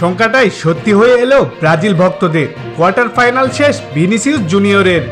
শঙ্কাটাই সত্যি হয়ে এলো ব্রাজিল ভক্তদের। কোয়ার্টার ফাইনাল শেষ ভিনিসিয়াস জুনিয়রের।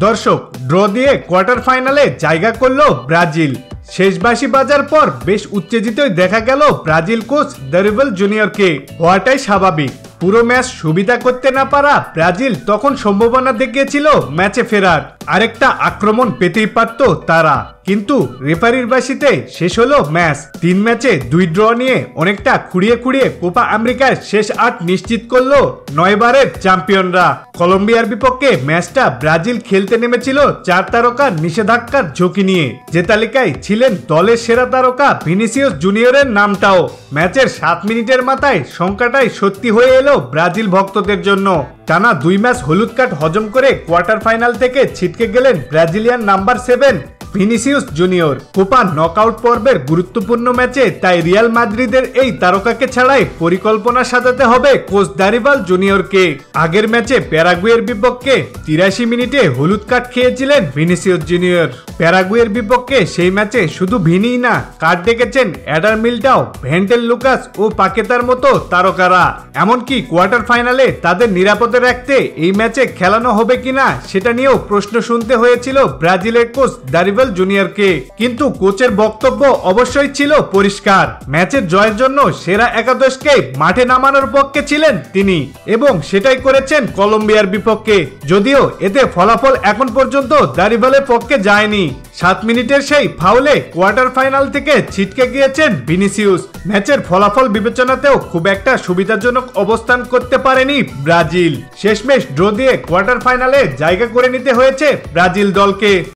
দর্শক, ড্র দিয়ে কোয়ার্টার ফাইনালে জায়গা করলো ব্রাজিল। শেষ বাঁশি বাজার পর বেশ উত্তেজিতই দেখা গেল ব্রাজিল কোচ দরিবল জুনিয়রকে। হওয়াটাই স্বাভাবিক। পুরো ম্যাচ সুবিধা করতে না পারা ব্রাজিল তখন সম্ভাবনা দেখিয়েছিল ম্যাচে ফেরার। আরেকটা আক্রমণ পেতেই পারত তারা, কিন্তু রেফারির বাঁশিতে শেষ হলো ম্যাচ। 3 ম্যাচে 2 ড্র নিয়ে অনেকটা খুঁড়িয়ে খুঁড়িয়ে কোপা আমেরিকার শেষ 8 নিশ্চিত করলো 9 বারের চ্যাম্পিয়নরা। কলম্বিয়ার বিপক্ষে ম্যাচটা ব্রাজিল খেলতে নেমেছিল 4 তারকার নিষেধাজ্ঞার ঝুঁকি নিয়ে। যে তালিকায় ছিলেন দলের সেরা তারকা ভিনিসিয়াস জুনিয়রের নামটাও। ম্যাচের 7 মিনিটের মাথায় সংখ্যাটাই সত্যি হয়ে এলো ব্রাজিল ভক্তদের জন্য। টানা 2 ম্যাচ হলুদ কার্ড হজম করে কোয়ার্টার ফাইনাল থেকে ছিটকে গেলেন Brazilian number 7 Vinicius junior. Copa knockout পর্বের গুরুত্বপূর্ণ ম্যাচে তাই রিয়াল মাদ্রিদের এই তারকাকে ছাড়াই পরিকল্পনা সাজাতে হবে কোচ দারিবাল জুনিয়রকে। আগের ম্যাচে প্যারাগুয়ের বিপক্ষে 83 মিনিটে হলুদ কার্ড খেয়েছিলেন ভিনিসিয়াস জুনিয়র। প্যারাগুয়ের বিপক্ষে সেই ম্যাচে শুধু ভিনিই না, কার্ড ডেকেছেন অ্যাডার মিলিটাও, ভেন্টেল লুকাস ও পাকেতার মতো তারকারা। এমনকি কোয়ার্টার ফাইনালে তাদের নিরাপদে রাখতে এই ম্যাচে খেলানো হবে কিনা সেটা নিয়েও প্রশ্ন শুনতে হয়েছিল ব্রাজিলের কোচ দারিবাল জুনিয়রকে। কিন্তু কোচের বক্তব্য অবশ্যই ছিল পরিষ্কার। ম্যাচের জয়ের জন্য সেরা একাদশকে মাঠে নামানোর পক্ষে ছিলেন তিনি, এবং সেটাই করেছেন কলম্বিয়ার বিপক্ষে। যদিও এতে ফলাফল এখন পর্যন্ত দারিবালের পক্ষে যায়নি। 7 মিনিটের সেই ফাউলে কোয়ার্টার ফাইনাল থেকে ছিটকে গিয়েছেন ভিনিসিয়াস। ম্যাচের ফলাফল বিবেচনাতেও খুব একটা সুবিধাজনক অবস্থান করতে পারেনি ব্রাজিল। শেষমেশ ড্র দিয়ে কোয়ার্টার ফাইনালে জায়গা করে নিতে হয়েছে ব্রাজিল দলকে।